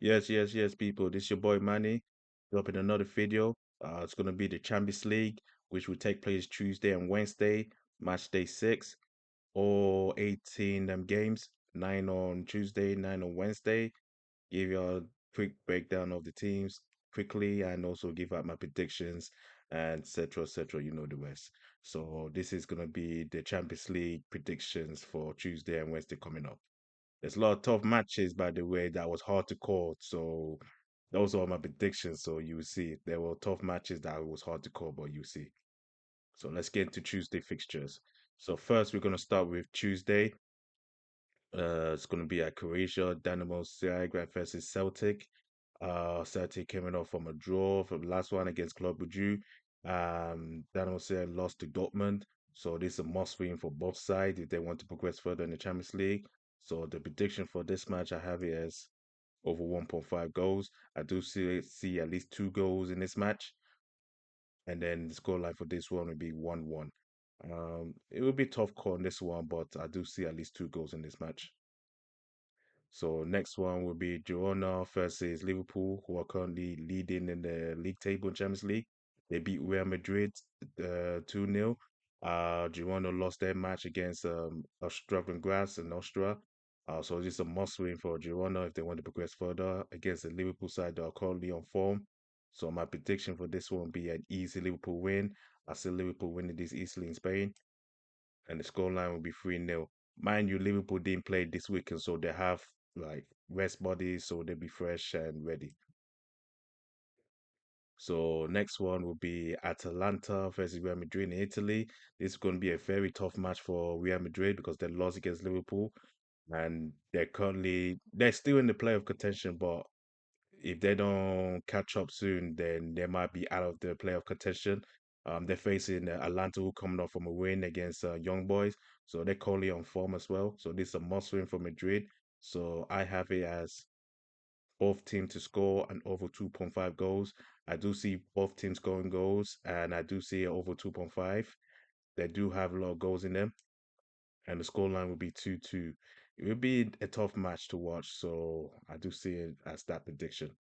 Yes, people. This is your boy Manny. Dropping another video. It's gonna be the Champions League, which will take place Tuesday and Wednesday, match day six. All 18 games, nine on Tuesday, nine on Wednesday. Give you a quick breakdown of the teams quickly, and also give out my predictions and etc. etc. You know the rest. So this is gonna be the Champions League predictions for Tuesday and Wednesday coming up. There's a lot of tough matches, by the way, that was hard to call. So those are my predictions. So you see, there were tough matches that was hard to call, but you see. So let's get into Tuesday fixtures. So first, we're gonna start with Tuesday. It's gonna be at Croatia, Dynamo Zagreb versus Celtic. Celtic coming off from a draw from the last one against Club Brugge. Dynamo Zagreb lost to Dortmund, so this is a must-win for both sides if they want to progress further in the Champions League. So the prediction for this match, I have it as over 1.5 goals. I do see at least 2 goals in this match, and then the scoreline for this one would be 1-1. It will be a tough call on this one, but I do see at least 2 goals in this match. So next one will be Girona versus Liverpool, who are currently leading in the league table in Champions League. They beat Real Madrid 2-0. Girona lost their match against struggling Graz in Austria. So this is a must win for Girona if they want to progress further against the Liverpool side that are currently on form. So my prediction for this one will be an easy Liverpool win. I see Liverpool winning this easily in Spain, and the scoreline will be 3-0. Mind you, Liverpool didn't play this weekend, so they have like rest bodies, so they'll be fresh and ready. So next one will be Atalanta versus Real Madrid in Italy. This is going to be a very tough match for Real Madrid because they lost against Liverpool, and they're still in the playoff contention, but if they don't catch up soon, then they might be out of the playoff contention. They're facing Atlanta, who coming off from a win against Young Boys, so they're currently on form as well. So this is a must win for Madrid. So I have it as both teams to score and over 2.5 goals. I do see both teams scoring goals, and I do see over 2.5. They do have a lot of goals in them, and the scoreline will be 2-2. It will be a tough match to watch, so I do see it as that prediction.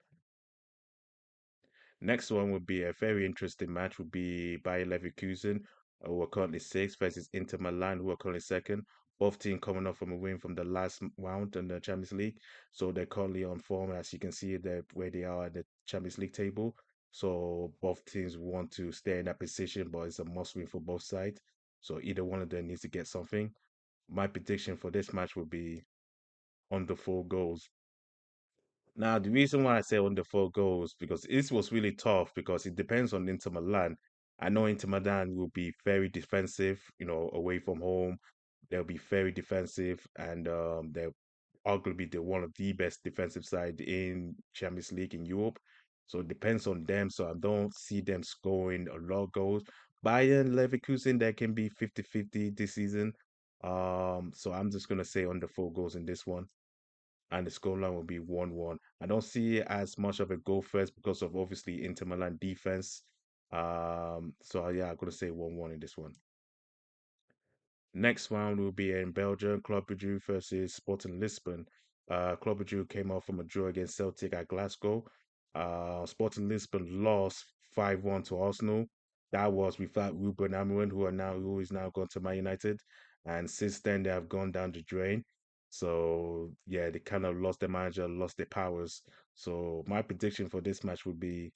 Next one would be a very interesting match. Would be Bayer Leverkusen, who are currently sixth, versus Inter Milan, who are currently second. Both teams coming off from a win from the last round in the Champions League, so they're currently on form. As you can see, they're where they are at the Champions League table. So both teams want to stay in that position, but it's a must win for both sides. So either one of them needs to get something. My prediction for this match would be under 4 goals. Now, the reason why I say under 4 goals because this was really tough because it depends on Inter Milan. I know Inter Milan will be very defensive, away from home. They'll be very defensive, and they're arguably the one of the best defensive side in Champions League in Europe. So it depends on them. So I don't see them scoring a lot of goals. Bayern, Leverkusen, that can be 50-50 this season. So I'm just gonna say under 4 goals in this one, and the scoreline will be 1-1. I don't see as much of a goal first because of obviously Inter Milan defense. So yeah, I'm gonna say 1-1 in this one. Next round will be in Belgium, Club Brugge versus Sporting Lisbon. Club Brugge came out from a draw against Celtic at Glasgow. Sporting Lisbon lost 5-1 to Arsenal. That was without Ruben Amorim, who is now gone to Man United. And since then they have gone down the drain. So yeah, they kind of lost their manager, lost their powers. So my prediction for this match would be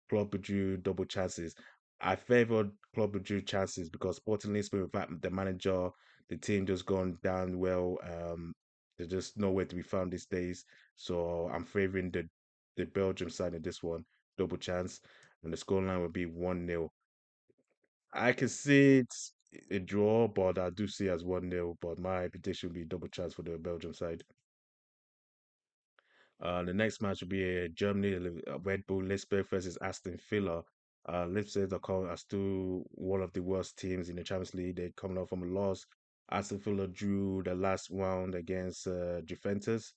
Club Brugge double chances. I favored Club Brugge chances because Sporting Lisbon, without the manager, the team just gone down well. There's just nowhere to be found these days. So I'm favoring the Belgium side in this one, double chance, and the scoreline will be 1-0. I can see it's a draw, but I do see it as 1-0. But my prediction will be double chance for the Belgium side. The next match will be Germany, Red Bull Leipzig versus Aston Villa. Leipzig are still one of the worst teams in the Champions League. They're coming off from a loss. Aston Villa drew the last round against Juventus.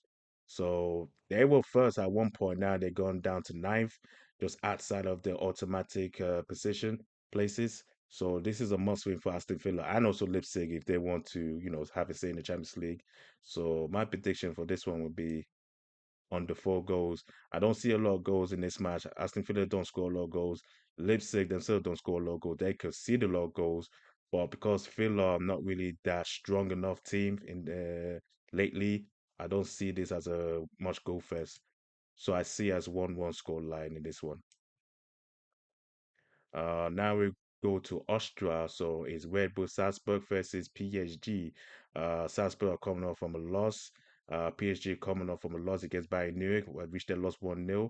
So they were first at one point. Now they're gone down to ninth, just outside of the automatic position places. So this is a must win for Aston Villa and also Leipzig if they want to, have a say in the Champions League. So my prediction for this one would be under 4 goals. I don't see a lot of goals in this match. Aston Villa don't score a lot of goals. Leipzig themselves don't score a lot of goals. They concede a lot of goals, but because Villa are not really that strong enough team in the lately, I don't see this as a much goal fest. So I see as 1-1 score line in this one. Now we go to Austria. So it's Red Bull Salzburg versus PSG. Salzburg are coming off from a loss. PSG coming off from a loss against Bayern Munich, which they lost 1-0.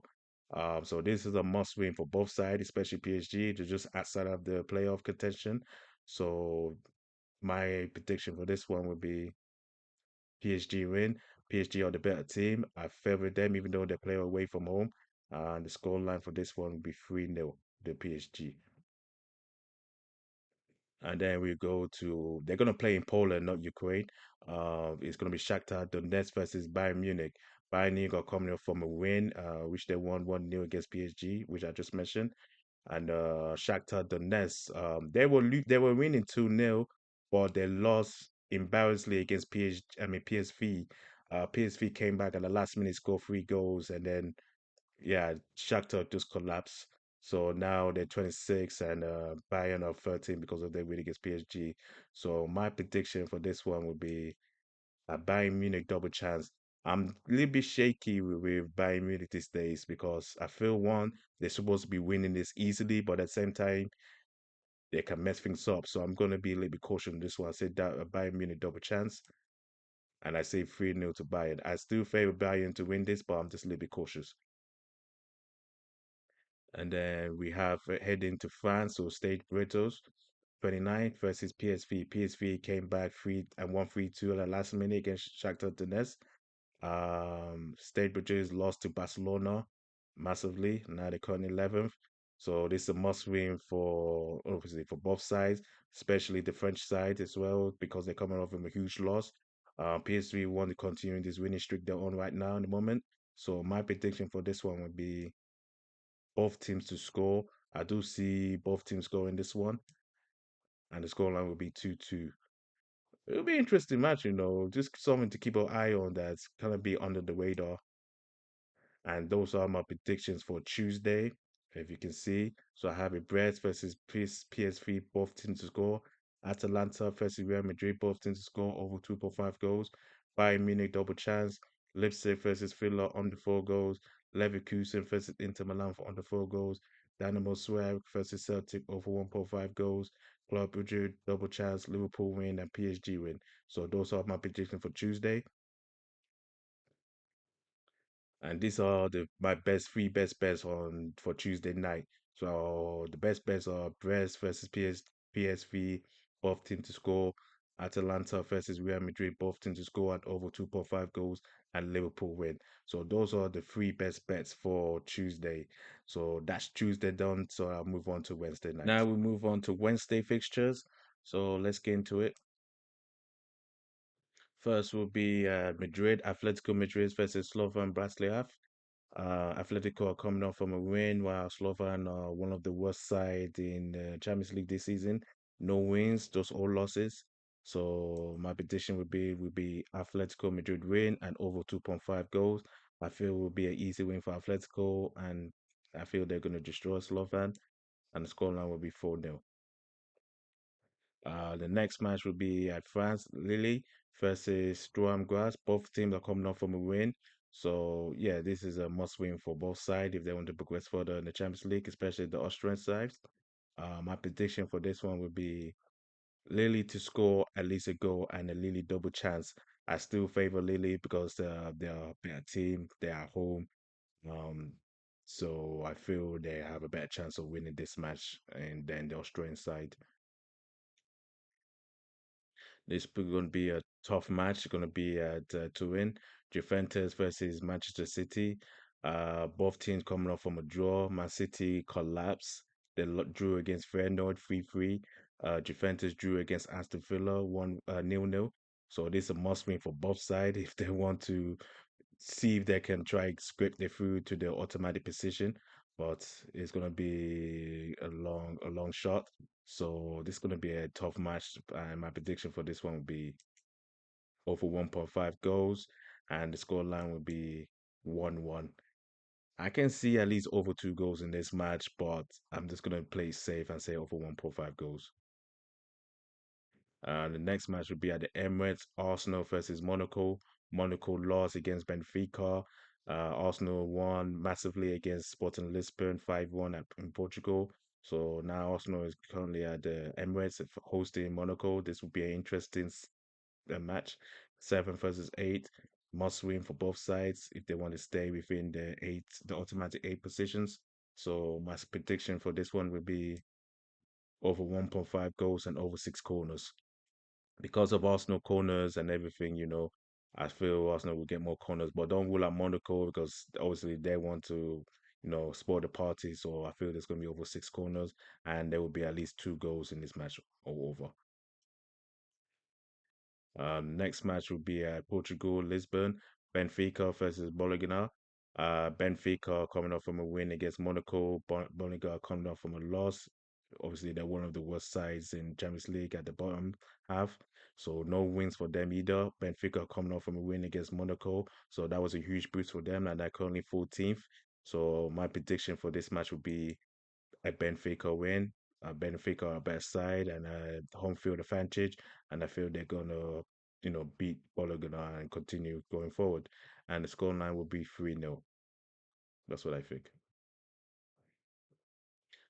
So this is a must win for both sides, especially PSG. They're just outside of the playoff contention. So my prediction for this one would be PSG win. PSG are the better team. I favor them, even though they play away from home. And the score line for this one would be 3-0, the PSG. And then we go to they're gonna play in Poland, not Ukraine. It's gonna be Shakhtar Donetsk versus Bayern Munich. Bayern Munich are coming up from a win, which they won 1-0 against PSG, which I just mentioned. And Shakhtar Donetsk, they were winning 2-0, but they lost embarrassingly against PSG. I mean PSV. PSV came back at the last minute, scored 3 goals, and then yeah, Shakhtar just collapsed. So now they're 26 and Bayern are 13 because of their win against PSG. So my prediction for this one would be a Bayern Munich double chance. I'm a little bit shaky with Bayern Munich these days because I feel one, they're supposed to be winning this easily, but at the same time, they can mess things up. So I'm going to be a little bit cautious on this one. I say that a Bayern Munich double chance, and I say 3-0 to Bayern. I still favor Bayern to win this, but I'm just a little bit cautious. And then we have heading to France, so Stade Brest 29 versus PSV. PSV came back 3 and 1 3-2 at the last minute against Shakhtar Donetsk. Stade Brest lost to Barcelona massively. Now they're currently 11th. So this is a must win for obviously for both sides, especially the French side as well, because they're coming off from a huge loss. PSV want to continue this winning streak they're on right now in the moment. So my prediction for this one would be both teams to score. I do see both teams scoring this one, and the scoreline will be 2-2. It'll be an interesting match, just something to keep an eye on that's kind of be under the radar. And those are my predictions for Tuesday, if you can see. So I have a Brest versus PSV, both teams to score. Atalanta versus Real Madrid, both teams to score over 2.5 goals. Bayern Munich double chance. Leipzig versus Villa under 4 goals. Leverkusen versus Inter Milan for under 4 goals. Dynamo Zagreb versus Celtic over 1.5 goals. Club Brugge double chance. Liverpool win and PSG win. So those are my predictions for Tuesday. And these are the my best three best bets on for Tuesday night. So the best bets are Brest versus PSV, both teams to score. Atalanta versus Real Madrid, both teams to score at over 2.5 goals, and Liverpool win. So those are the three best bets for Tuesday. So that's Tuesday done. So I'll move on to Wednesday night. Now we move on to Wednesday fixtures. So let's get into it. First will be Madrid, Atletico Madrid versus Slovan Bratislava. Atletico are coming off from a win, while Slovan are one of the worst side in the Champions League this season. No wins, just all losses. So my prediction would be Atletico Madrid win and over 2.5 goals. I feel it will be an easy win for Atletico, and I feel they're going to destroy Slovan, and the scoreline will be 4-0. The next match will be at France, Lille versus Strumz. Both teams are coming off from a win. So, yeah, this is a must win for both sides if they want to progress further in the Champions League, especially the Austrian side. My prediction for this one would be Lille to score at least a goal and a Lille double chance. I still favor Lille because they're a better team, they're at home. Um, so I feel they have a better chance of winning this match and than the Austrian side. This is going to be a tough match. It's going to be at Turin, Juventus versus Manchester City. Both teams coming off from a draw. Man City collapsed. They drew against Feyenoord 3-3. Juventus drew against Aston Villa 1-0. So this is a must win for both sides if they want to see if they can try and scrape their through to the automatic position. But it's gonna be a long shot. So this is gonna be a tough match. And my prediction for this one will be over 1.5 goals, and the score line will be 1-0. 1-1. I can see at least over 2 goals in this match, but I'm just gonna play safe and say over 1.5 goals. The next match would be at the Emirates, Arsenal versus Monaco. Monaco lost against Benfica. Arsenal won massively against Sporting Lisbon 5-1 in Portugal. So now Arsenal is currently at the Emirates hosting Monaco. This will be an interesting match. 7 versus 8. Must win for both sides if they want to stay within the automatic 8 positions. So my prediction for this one would be over 1.5 goals and over 6 corners because of Arsenal corners and everything, I feel Arsenal will get more corners, but don't rule out Monaco because obviously they want to, spoil the party. So I feel there's going to be over 6 corners and there will be at least 2 goals in this match or over. Next match will be Portugal, Lisbon, Benfica versus Bologna. Benfica coming off from a win against Monaco. Bologna coming off from a loss. Obviously, they're one of the worst sides in Champions League at the bottom half. So no wins for them either. Benfica coming off from a win against Monaco. So that was a huge boost for them, and they're currently 14th. So my prediction for this match would be a Benfica win. Benfica are a better side and home field advantage, and I feel they're gonna, beat Bologna and continue going forward. And the scoreline will be 3-0. That's what I think.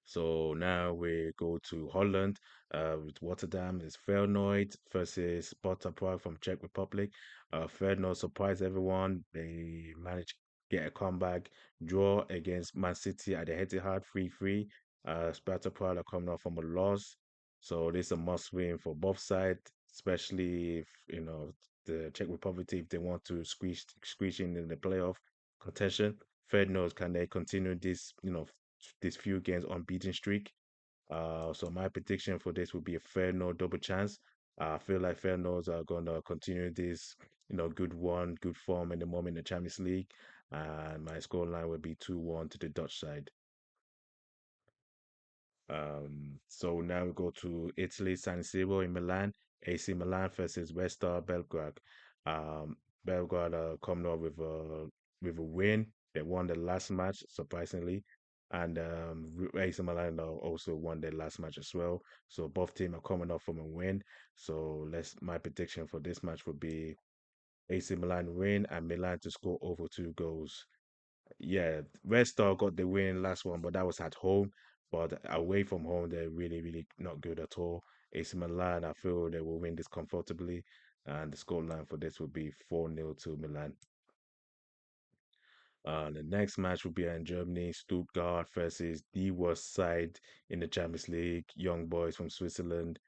So now we go to Holland with Rotterdam. It's Feyenoord versus Sparta Prague from Czech Republic. Feyenoord surprised everyone. They managed to get a comeback draw against Man City at the Etihad 3-3. Sparta Prague are coming off from a loss. So this is a must win for both sides, especially if, the Czech Republic, if they want to squeeze in the playoff contention. Feyenoord, can they continue this, these few games unbeaten streak? So my prediction for this would be a Feyenoord double chance. I feel like Feyenoord are gonna continue this, good form in the moment in the Champions League, and my scoreline would be 2-1 to the Dutch side. So now we go to Italy, San Siro in Milan, AC Milan versus Red Star Belgrade. Um, Belgrade are coming up with a win. They won the last match, surprisingly, and AC Milan are also won their last match as well. So both teams are coming off from a win. So let's my prediction for this match would be AC Milan win and Milan to score over 2 goals. Yeah, Red Star got the win last one, but that was at home. But away from home, they're really, really not good at all. AC Milan, I feel they will win this comfortably. And the scoreline for this would be 4-0 to Milan. The next match will be in Germany, Stuttgart versus the worst side in the Champions League, Young Boys from Switzerland.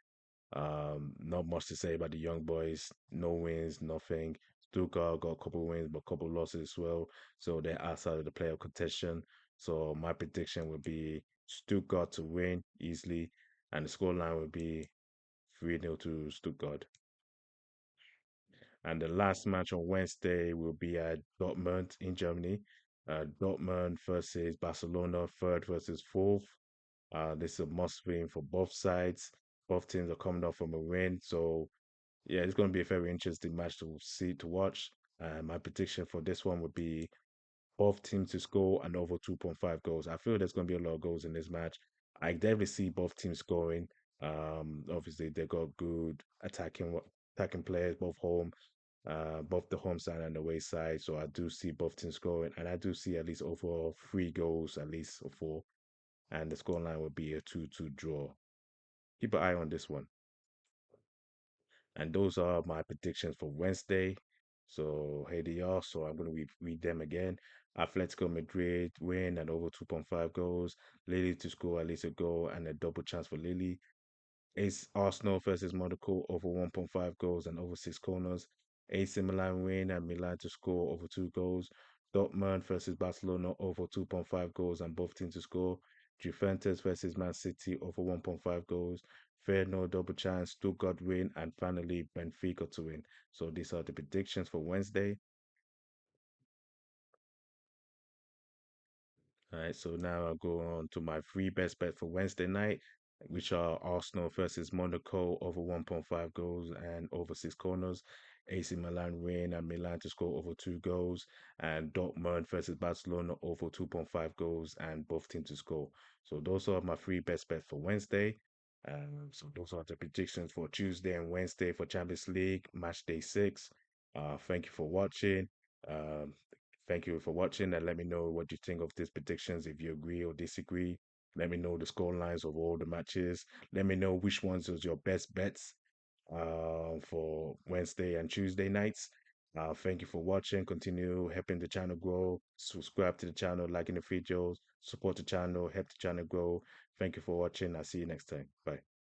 Not much to say about the young boys. No wins, nothing. Stuttgart got a couple wins, but a couple losses as well. So they're outside of the playoff contention. So my prediction would be Stuttgart to win easily, and the scoreline would be 3-0 to Stuttgart. And the last match on Wednesday will be at Dortmund in Germany. Dortmund versus Barcelona, third versus fourth. This is a must win for both sides. Both teams are coming off from a win. So yeah, it's going to be a very interesting match to see to watch. My prediction for this one would be both teams to score and over 2.5 goals. I feel there's going to be a lot of goals in this match. I definitely see both teams scoring. Obviously they got good attacking players, both the home side and the away side. So I do see both teams scoring, and I do see at least over 3 goals, at least or four, and the scoreline would be a 2-2 draw. Keep an eye on this one. And those are my predictions for Wednesday. So here they are. So I'm going to read them again. Atletico Madrid win and over 2.5 goals. Lille to score at least a goal and a double chance for Lille. Ace Arsenal versus Monaco over 1.5 goals and over 6 corners. AC Milan win and Milan to score over 2 goals. Dortmund versus Barcelona over 2.5 goals and both teams to score. Juventus versus Man City over 1.5 goals. Feyenoord double chance, Stuttgart win, and finally Benfica to win. So these are the predictions for Wednesday. All right, so now I'll go on to my three best bet for Wednesday night, which are Arsenal versus Monaco over 1.5 goals and over 6 corners. AC Milan win and Milan to score over 2 goals, and Dortmund versus Barcelona over 2.5 goals and both teams to score. So those are my three best bets for Wednesday. So those are the predictions for Tuesday and Wednesday for Champions League match day 6. Thank you for watching. Um, Thank you for watching, and let me know what you think of these predictions. If you agree or disagree, let me know the score lines of all the matches. Let me know which ones was your best bets for Wednesday and Tuesday nights. Thank you for watching. Continue helping the channel grow. Subscribe to the channel, liking the videos, support the channel, help the channel grow. Thank you for watching. I'll see you next time. Bye.